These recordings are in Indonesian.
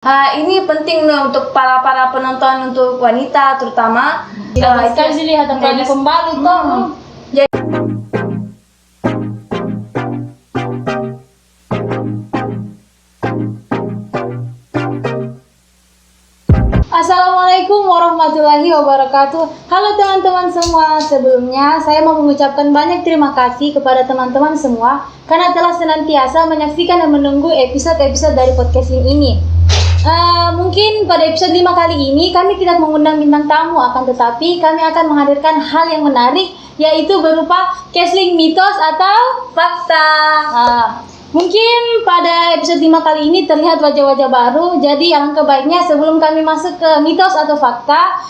Ini penting nih untuk para penonton, untuk wanita terutama. Tidak sekali sih lihat apalagi pembalut toh. Assalamualaikum warahmatullahi wabarakatuh. Halo teman-teman semua, sebelumnya saya mau mengucapkan banyak terima kasih kepada teman-teman semua karena telah senantiasa menyaksikan dan menunggu episode-episode dari podcast ini. Mungkin pada episode 5 kali ini kami tidak mengundang bintang tamu, akan tetapi kami akan menghadirkan hal yang menarik, yaitu berupa Kesling mitos atau Fakta. Mungkin pada episode 5 kali ini terlihat wajah-wajah baru, jadi alangkah baiknya sebelum kami masuk ke mitos atau fakta,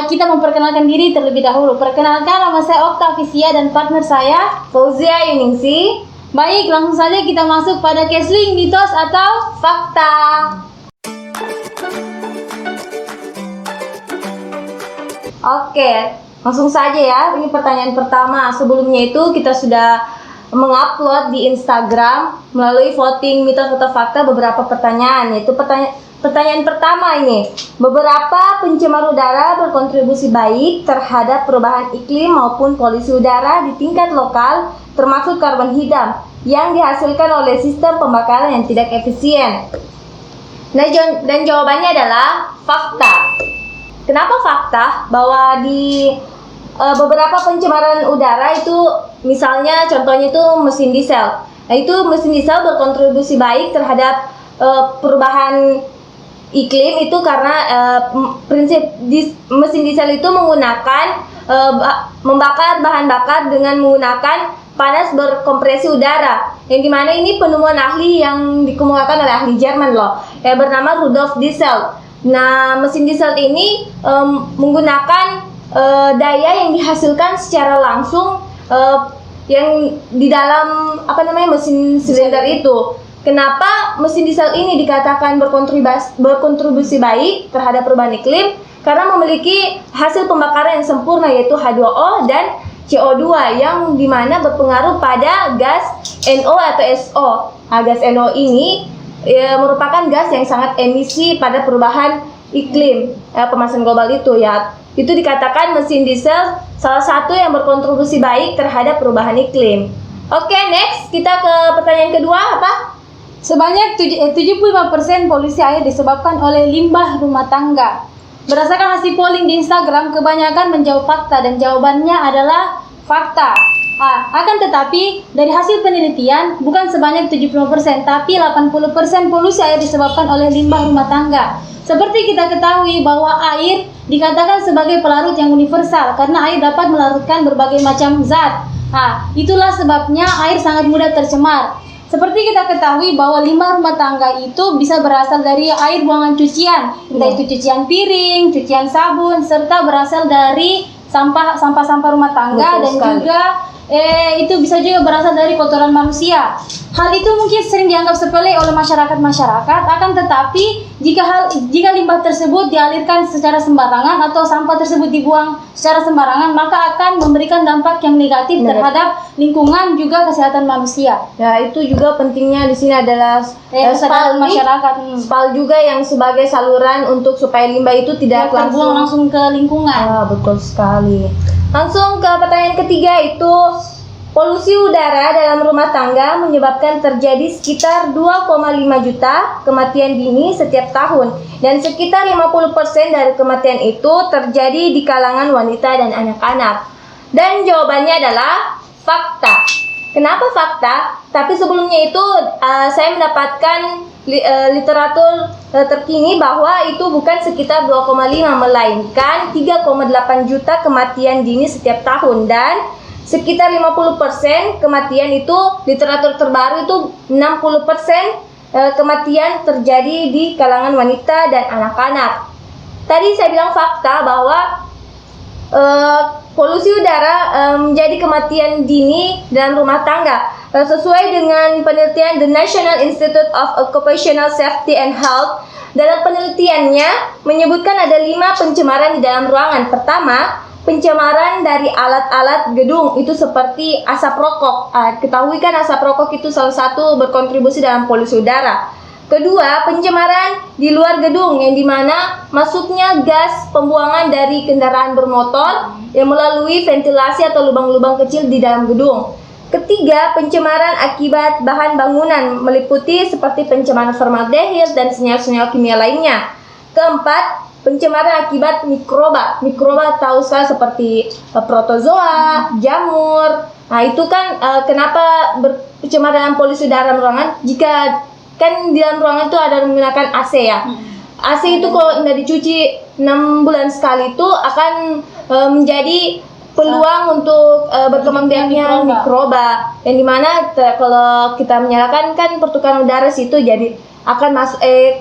kita memperkenalkan diri terlebih dahulu. Perkenalkan, nama saya Oktavisia dan partner saya Fauzia Yuningsi. Baik, langsung saja kita masuk pada Kesling mitos atau Fakta. Oke, langsung saja ya. Ini pertanyaan pertama. Sebelumnya itu kita sudah mengupload di Instagram melalui voting mitos atau fakta beberapa pertanyaan. Yaitu pertanyaan pertama ini, beberapa pencemar udara berkontribusi baik terhadap perubahan iklim maupun polusi udara di tingkat lokal, termasuk karbon hitam yang dihasilkan oleh sistem pembakaran yang tidak efisien. Dan jawabannya adalah fakta. Kenapa fakta? Bahwa di beberapa pencemaran udara itu, misalnya contohnya itu mesin diesel. Nah, itu mesin diesel berkontribusi baik terhadap perubahan iklim itu karena prinsip mesin diesel itu menggunakan membakar bahan bakar dengan menggunakan panas berkompresi udara, yang dimana ini penemuan ahli yang dikemukakan oleh ahli Jerman loh, yang bernama Rudolf Diesel. Nah, mesin diesel ini menggunakan daya yang dihasilkan secara langsung yang di dalam mesin silinder itu. Kenapa mesin diesel ini dikatakan berkontribusi baik terhadap perubahan iklim? Karena memiliki hasil pembakaran yang sempurna, yaitu H2O dan CO2, yang dimana berpengaruh pada gas NO atau SO. Gas NO ini merupakan gas yang sangat emisi pada perubahan iklim, pemanasan global itu ya. Itu dikatakan mesin diesel salah satu yang berkontribusi baik terhadap perubahan iklim. Oke, next kita ke pertanyaan kedua, apa? Sebanyak 75% polusi air disebabkan oleh limbah rumah tangga. Berdasarkan hasil polling di Instagram, kebanyakan menjawab fakta dan jawabannya adalah fakta. Akan tetapi, dari hasil penelitian, bukan sebanyak 75%, tapi 80% polusi air disebabkan oleh limbah rumah tangga. Seperti kita ketahui bahwa air dikatakan sebagai pelarut yang universal karena air dapat melarutkan berbagai macam zat. Itulah sebabnya air sangat mudah tercemar. Seperti kita ketahui bahwa limbah rumah tangga itu bisa berasal dari air buangan cucian, entah itu cucian piring, cucian sabun, serta berasal dari sampah-sampah rumah tangga. Betul dan sekali. Juga itu bisa juga berasal dari kotoran manusia. Hal itu mungkin sering dianggap sepele oleh masyarakat, akan tetapi jika limbah tersebut dialirkan secara sembarangan atau sampah tersebut dibuang secara sembarangan, maka akan memberikan dampak yang negatif terhadap lingkungan juga kesehatan manusia. Ya, itu juga pentingnya di sini adalah kesadaran masyarakat. SPAL juga yang sebagai saluran untuk supaya limbah itu tidak terbuang langsung ke lingkungan. Betul sekali. Langsung ke pertanyaan ketiga, itu polusi udara dalam rumah tangga menyebabkan terjadi sekitar 2,5 juta kematian dini setiap tahun, dan sekitar 50% dari kematian itu terjadi di kalangan wanita dan anak-anak. Dan jawabannya adalah fakta. Kenapa fakta? Tapi sebelumnya itu saya mendapatkan literatur terkini bahwa itu bukan sekitar 2,5, melainkan 3,8 juta kematian dini setiap tahun, dan sekitar 50% kematian itu, literatur terbaru itu 60% kematian terjadi di kalangan wanita dan anak-anak. Tadi saya bilang fakta bahwa polusi udara menjadi kematian dini dalam rumah tangga. Sesuai dengan penelitian The National Institute of Occupational Safety and Health, dalam penelitiannya menyebutkan ada 5 pencemaran di dalam ruangan. Pertama, pencemaran dari alat-alat gedung, itu seperti asap rokok. Ketahui kan asap rokok itu salah satu berkontribusi dalam polusi udara. Kedua, pencemaran di luar gedung yang dimana masuknya gas pembuangan dari kendaraan bermotor yang melalui ventilasi atau lubang-lubang kecil di dalam gedung. Ketiga, pencemaran akibat bahan bangunan meliputi seperti pencemaran formaldehid dan senyawa-senyawa kimia lainnya. Keempat, pencemaran akibat mikroba. Mikroba tahu sekali seperti protozoa, jamur. Nah, itu kan kenapa pencemaran polusi udara ruangan? Jika kan di dalam ruangan itu ada menggunakan AC ya. AC itu kalau nggak dicuci 6 bulan sekali itu akan menjadi peluang untuk berkembang biaknya mikroba. Yang dimana kalau kita menyalakan kan pertukaran udara situ jadi akan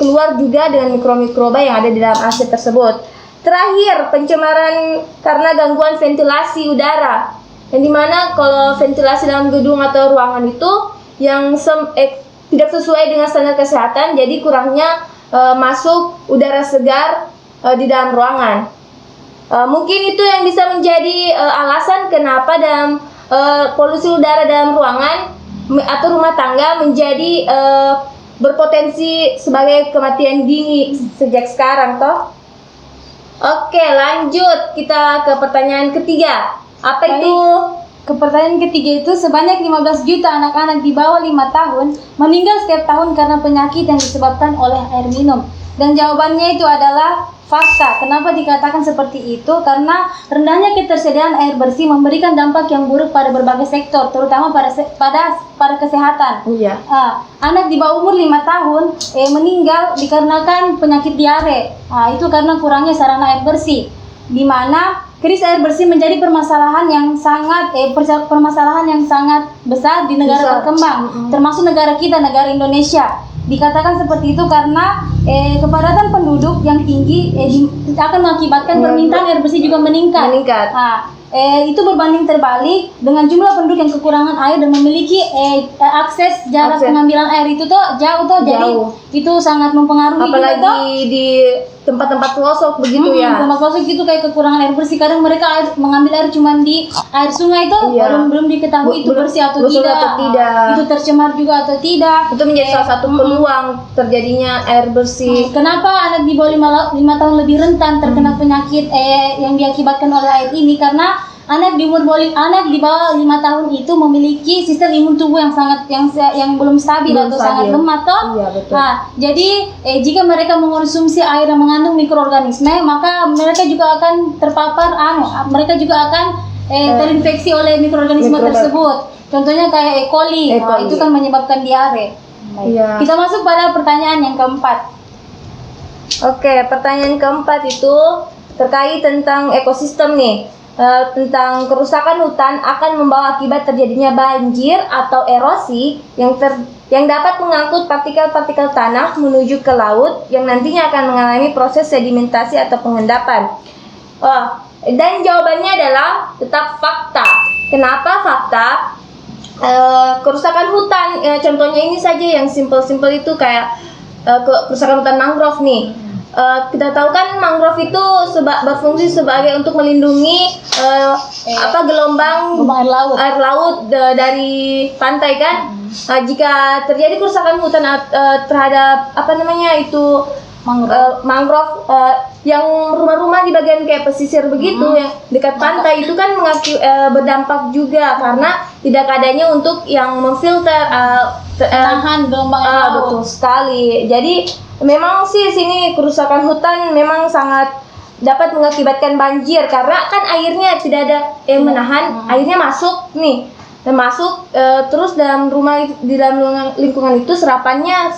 keluar juga dengan mikroba yang ada di dalam AC tersebut. Terakhir, pencemaran karena gangguan ventilasi udara. Yang dimana kalau ventilasi dalam gedung atau ruangan itu yang tidak sesuai dengan standar kesehatan, jadi kurangnya masuk udara segar di dalam ruangan. Mungkin itu yang bisa menjadi alasan kenapa dalam polusi udara dalam ruangan atau rumah tangga menjadi berpotensi sebagai kematian dini sejak sekarang toh. Oke, lanjut kita ke pertanyaan ketiga. Apa itu? Ke pertanyaan ketiga itu, sebanyak 15 juta anak-anak di bawah 5 tahun meninggal setiap tahun karena penyakit yang disebabkan oleh air minum. Dan jawabannya itu adalah fakta. Kenapa dikatakan seperti itu? Karena rendahnya ketersediaan air bersih memberikan dampak yang buruk pada berbagai sektor, terutama pada kesehatan. Iya. Anak di bawah umur 5 tahun meninggal dikarenakan penyakit diare. Itu karena kurangnya sarana air bersih, di mana krisis air bersih menjadi permasalahan yang sangat besar di negara berkembang, termasuk negara kita, negara Indonesia. Dikatakan seperti itu karena kepadatan penduduk yang tinggi akan mengakibatkan permintaan air bersih juga meningkat. Itu berbanding terbalik dengan jumlah penduduk yang kekurangan air dan memiliki akses jarak pengambilan air itu jauh. Jadi itu sangat mempengaruhi, apalagi di tempat-tempat pelosok begitu ya. Tempat pelosok itu kayak kekurangan air bersih. Kadang mereka mengambil air cuma di air sungai itu, belum diketahui itu bersih atau tidak. Itu tercemar juga atau tidak. Itu menjadi salah satu peluang terjadinya air bersih. Kenapa anak di bawah 5 tahun lebih rentan terkena penyakit yang diakibatkan oleh air ini? Karena anak di bawah 5 tahun itu memiliki sistem imun tubuh yang belum stabil atau sangat lemah toh. Iya, betul. Jadi jika mereka mengonsumsi air yang mengandung mikroorganisme, maka mereka juga akan terpapar mereka juga akan terinfeksi oleh mikroorganisme tersebut. Contohnya kayak E. coli. Itu kan menyebabkan diare. Iya. Kita masuk pada pertanyaan yang keempat. Oke, pertanyaan keempat itu terkait tentang ekosistem nih. Tentang kerusakan hutan akan membawa akibat terjadinya banjir atau erosi yang dapat mengangkut partikel-partikel tanah menuju ke laut yang nantinya akan mengalami proses sedimentasi atau pengendapan. Dan jawabannya adalah tetap fakta. Kenapa fakta? Kerusakan hutan, contohnya ini saja yang simple-simple itu kayak kerusakan hutan mangrove nih. Kita tahu kan mangrove itu berfungsi sebagai untuk melindungi gelombang air laut dari pantai kan. Jika terjadi kerusakan hutan terhadap mangrove yang rumah-rumah di bagian kayak pesisir begitu yang dekat pantai itu kan berdampak juga karena tidak adanya untuk yang memfilter tahan gelombang air laut. Betul sekali. Jadi memang sih sini kerusakan hutan memang sangat dapat mengakibatkan banjir karena kan airnya tidak ada yang menahan, airnya masuk nih. Masuk terus di dalam lingkungan itu serapannya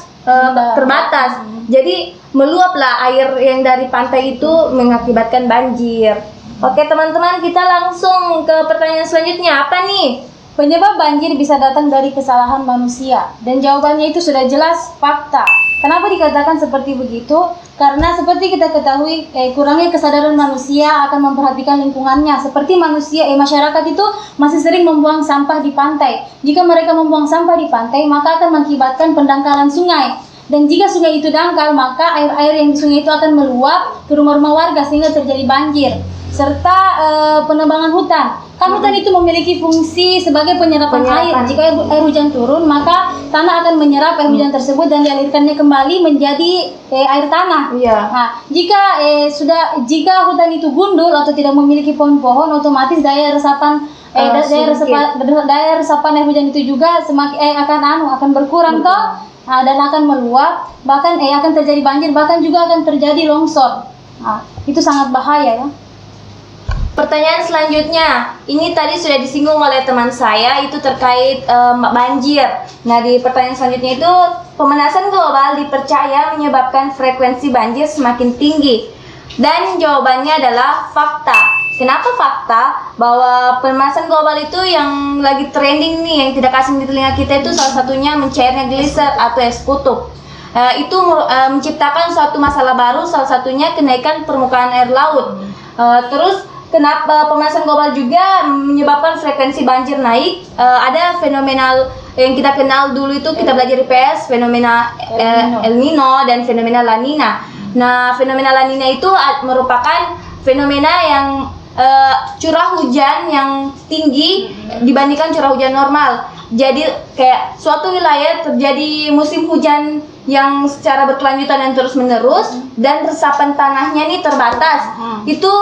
terbatas. Jadi meluaplah air yang dari pantai itu mengakibatkan banjir. Oke teman-teman, kita langsung ke pertanyaan selanjutnya. Apa nih? Penyebab banjir bisa datang dari kesalahan manusia, dan jawabannya itu sudah jelas fakta. Kenapa dikatakan seperti begitu? Karena seperti kita ketahui, kurangnya kesadaran manusia akan memperhatikan lingkungannya. Seperti masyarakat itu masih sering membuang sampah di pantai. Jika mereka membuang sampah di pantai, maka akan mengakibatkan pendangkalan sungai. Dan jika sungai itu dangkal, maka air-air yang di sungai itu akan meluap ke rumah-rumah warga sehingga terjadi banjir. serta penebangan hutan. Kan hutan itu memiliki fungsi sebagai penyerapan air. Jika air hujan turun, maka tanah akan menyerap air hujan tersebut dan dialirkannya kembali menjadi air tanah. Iya. Nah, jika hutan itu gundul atau tidak memiliki pohon-pohon, otomatis daya resapan daya resapan air hujan itu juga akan berkurang toh. Dan akan meluap, bahkan akan terjadi banjir, bahkan juga akan terjadi longsor. Nah, itu sangat bahaya ya. Pertanyaan selanjutnya, ini tadi sudah disinggung oleh teman saya, itu terkait banjir. Nah, di pertanyaan selanjutnya itu, pemanasan global dipercaya menyebabkan frekuensi banjir semakin tinggi. Dan jawabannya adalah fakta. Kenapa fakta? Bahwa pemanasan global itu yang lagi trending nih, yang tidak asing di telinga kita itu salah satunya mencairnya geyser atau es kutub. Itu menciptakan suatu masalah baru, salah satunya kenaikan permukaan air laut. Terus kenapa pemanasan global juga menyebabkan frekuensi banjir naik? Ada fenomenal yang kita kenal dulu itu kita belajar IPS, fenomena El Nino dan fenomena La Nina. Nah, fenomena La Nina itu merupakan fenomena yang curah hujan yang tinggi dibandingkan curah hujan normal. Jadi kayak suatu wilayah terjadi musim hujan yang secara berkelanjutan dan terus menerus dan resapan tanahnya nih terbatas. Itu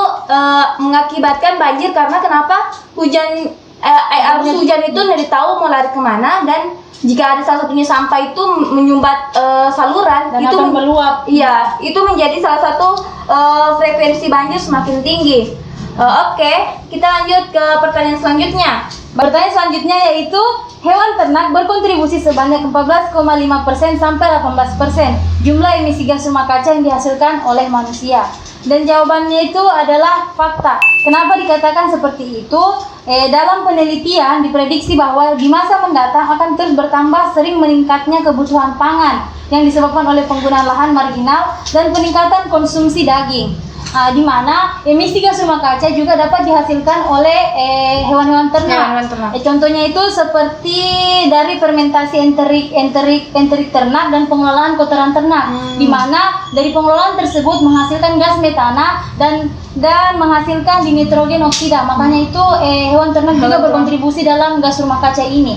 mengakibatkan banjir karena kenapa? Arus hujan itu tidak tahu mau lari kemana, dan jika ada salah satunya sampah itu menyumbat saluran Dan itu akan meluap. Iya, itu menjadi salah satu frekuensi banjir semakin tinggi. Oke, kita lanjut ke pertanyaan selanjutnya. Pertanyaan selanjutnya yaitu hewan ternak berkontribusi sebanyak 14,5% sampai 18% jumlah emisi gas rumah kaca yang dihasilkan oleh manusia. Dan jawabannya itu adalah fakta. Kenapa dikatakan seperti itu? Dalam penelitian diprediksi bahwa di masa mendatang akan terus bertambah sering meningkatnya kebutuhan pangan yang disebabkan oleh penggunaan lahan marginal dan peningkatan konsumsi daging. Di mana emisi gas rumah kaca juga dapat dihasilkan oleh hewan-hewan ternak. Contohnya itu seperti dari fermentasi enterik ternak dan pengelolaan kotoran ternak, di mana dari pengelolaan tersebut menghasilkan gas metana dan menghasilkan dinitrogen oksida. Makanya itu hewan ternak juga berkontribusi dalam gas rumah kaca ini.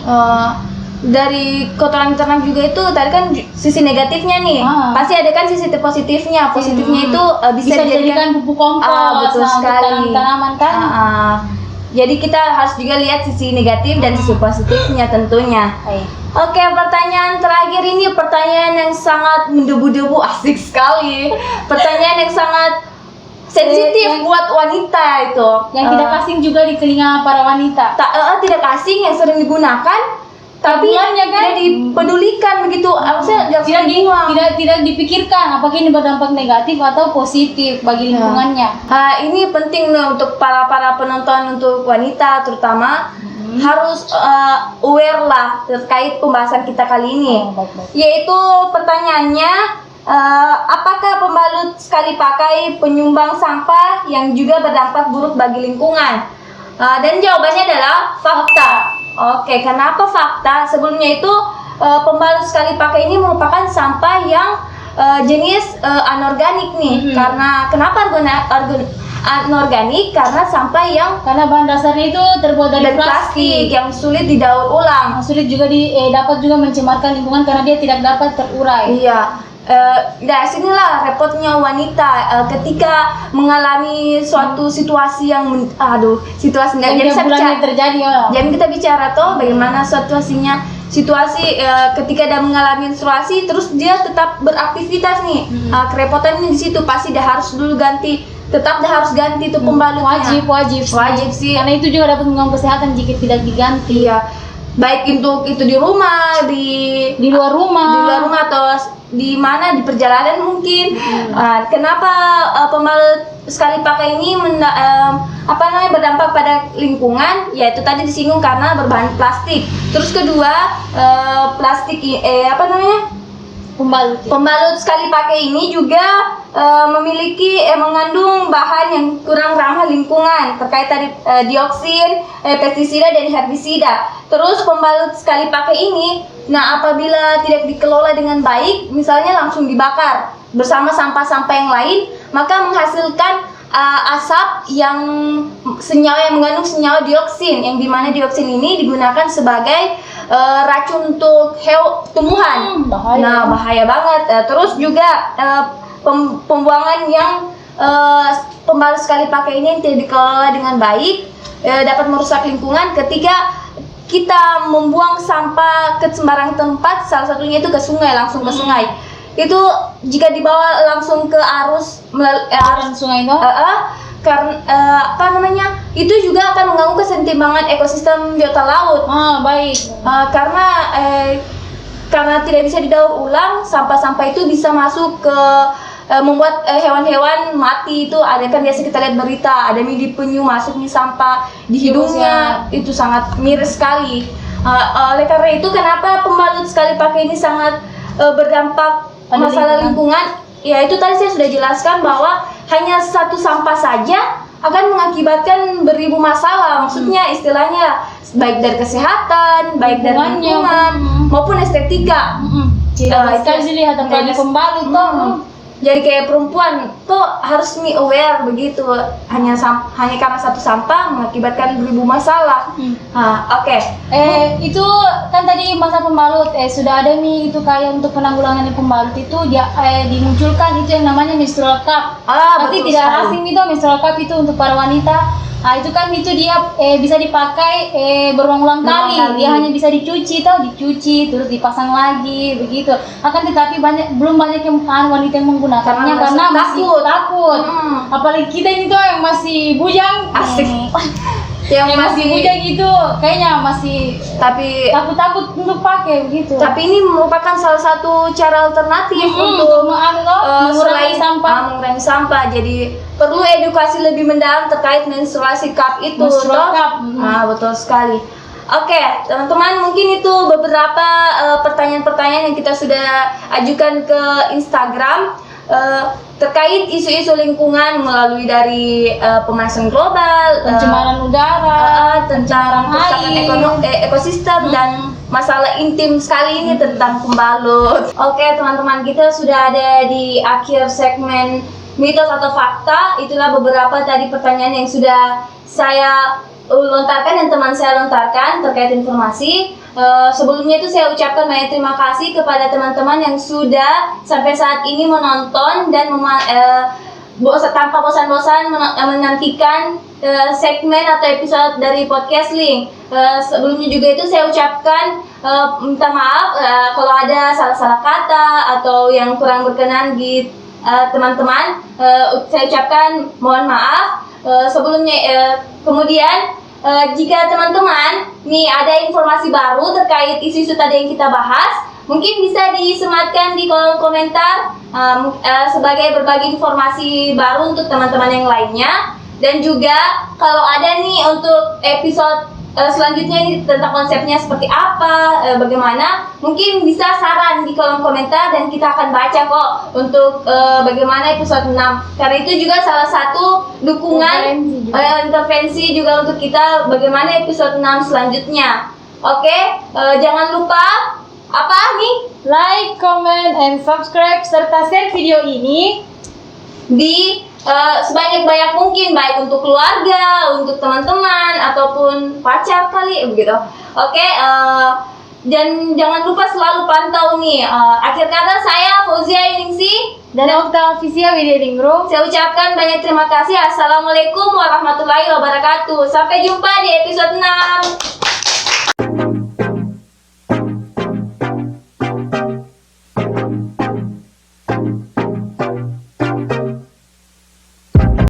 Dari kotoran ternak juga itu tadi kan sisi negatifnya nih, pasti ada kan sisi positifnya. Positifnya itu bisa dijadikan pupuk kompos, betul sekali. Tanaman kan. Jadi kita harus juga lihat sisi negatif dan sisi positifnya tentunya. Oke, pertanyaan terakhir ini pertanyaan yang sangat mendebu-debu, asik sekali. Pertanyaan yang sangat sensitif buat wanita itu. Yang tidak asing juga di telinga para wanita. Tidak asing, yang sering digunakan tapi kan? tidak dipedulikan begitu. Tidak dipikirkan apakah ini berdampak negatif atau positif bagi lingkungannya. Ini penting untuk para penonton, untuk wanita terutama, harus aware lah terkait pembahasan kita kali ini. Yaitu pertanyaannya, apakah pembalut sekali pakai penyumbang sampah yang juga berdampak buruk bagi lingkungan? Dan jawabannya adalah fakta. Oke, kenapa fakta? Sebelumnya itu pembalut sekali pakai ini merupakan sampah yang jenis anorganik nih. Karena kenapa anorganik? Karena sampah karena bahan dasarnya itu terbuat dari plastik yang sulit didaur ulang. Sulit juga dapat juga mencemarkan lingkungan karena dia tidak dapat terurai. Iya. Sinilah repotnya wanita ketika mengalami suatu situasi yang situasi nggak jadi terjadi. Jangan kita bicara toh bagaimana situasinya. Situasi ketika dia mengalami menstruasi terus dia tetap beraktivitas nih. Kerepotannya di situ, pasti dia harus dulu ganti. Tetap dia harus ganti tuh pembalutnya. Wajib sih. Karena itu juga dapat mengganggu kesehatan jika tidak diganti. Iya. Baik untuk itu di rumah, di luar rumah atau di mana, di perjalanan mungkin. Kenapa pembalut sekali pakai ini berdampak pada lingkungan? Yaitu tadi disinggung karena berbahan plastik. Terus kedua, plastik pembalut sekali pakai ini juga mengandung bahan yang kurang ramah lingkungan terkait tadi dioksin, pestisida dan herbisida. Terus pembalut sekali pakai ini, apabila tidak dikelola dengan baik, misalnya langsung dibakar bersama sampah-sampah yang lain, maka menghasilkan asap yang senyawa yang mengandung senyawa dioksin, yang dimana dioksin ini digunakan sebagai racun untuk tumbuhan. Bahaya. Nah, bahaya banget. Terus juga pembuangan yang pembalut sekali pakai ini yang tidak dikelola dengan baik dapat merusak lingkungan ketika kita membuang sampah ke sembarang tempat, salah satunya itu ke sungai, langsung ke sungai. Itu jika dibawa langsung ke arus Sungai itu karena itu juga akan mengganggu keseimbangan ekosistem biota laut. baik. Karena tidak bisa didaur ulang, sampah-sampah itu bisa masuk ke membuat hewan-hewan mati. Itu ada kan biasa kita lihat berita, ada midi penyu masuk nih sampah di hidungnya, itu sangat miris sekali. Oleh karena itu kenapa pembalut sekali pakai ini sangat berdampak pada masalah lingkungan? Ya itu tadi saya sudah jelaskan bahwa hanya satu sampah saja akan mengakibatkan beribu masalah. Maksudnya istilahnya baik dari kesehatan, baik dari lingkungan maupun estetika. Tidak sekali dilihat apalagi pembalut tuh. Jadi kayak perempuan tuh harus aware begitu, hanya karena satu sampah mengakibatkan beribu masalah. Oke. Itu kan tadi masa pembalut, sudah ada nih itu kayak untuk penanggulangan pembalut itu dia dimunculkan itu yang namanya menstrual cup. Nanti tidak asing itu menstrual cup itu untuk para wanita. Itu kan itu dia bisa dipakai berulang-ulang kali. Dia hanya bisa dicuci terus dipasang lagi begitu. Akan tetapi belum banyak yang wanita yang menggunakannya karena masih takut. Apalagi kita ini tuh yang masih bujang. Asik. yang masih bujang gitu kayaknya masih tapi takut untuk pakai begitu. Tapi ini merupakan salah satu cara alternatif untuk mengurangi sampah. Mengurangi sampah. Jadi perlu edukasi lebih mendalam terkait menstruasi cup itu. Menstrual cup. Betul sekali. Oke, teman-teman, mungkin itu beberapa pertanyaan-pertanyaan yang kita sudah ajukan ke Instagram terkait isu-isu lingkungan melalui dari pemanasan global, pencemaran udara, tentang kerusakan ekosistem dan masalah intim sekali ini tentang pembalut. Oke, teman-teman, kita sudah ada di akhir segmen mitos atau fakta. Itulah beberapa tadi pertanyaan yang sudah saya lontarkan dan teman saya lontarkan terkait informasi. Sebelumnya itu saya ucapkan banyak terima kasih kepada teman-teman yang sudah sampai saat ini menonton dan tanpa bosan-bosan menantikan segmen atau episode dari podcast Link. Sebelumnya juga itu saya ucapkan minta maaf kalau ada salah-salah kata atau yang kurang berkenan di teman-teman. Saya ucapkan mohon maaf sebelumnya. Kemudian jika teman-teman nih ada informasi baru terkait isu-isu tadi yang kita bahas, mungkin bisa disematkan di kolom komentar sebagai berbagi informasi baru untuk teman-teman yang lainnya. Dan juga kalau ada nih untuk episode selanjutnya ini tentang konsepnya seperti apa, bagaimana, mungkin bisa saran di kolom komentar dan kita akan baca kok untuk bagaimana episode 6. Karena itu juga salah satu dukungan intervensi juga untuk kita bagaimana episode 6 selanjutnya. Oke, jangan lupa apa nih? Like, comment, and subscribe serta share video ini di sebanyak-banyak mungkin, baik untuk keluarga, untuk teman-teman ataupun pacar kali begitu. Oke, dan jangan lupa selalu pantau nih. Akhir kata saya Fauzia Yuningsi dan Okta Official Widya. Saya ucapkan banyak terima kasih. Assalamualaikum warahmatullahi wabarakatuh. Sampai jumpa di episode 6.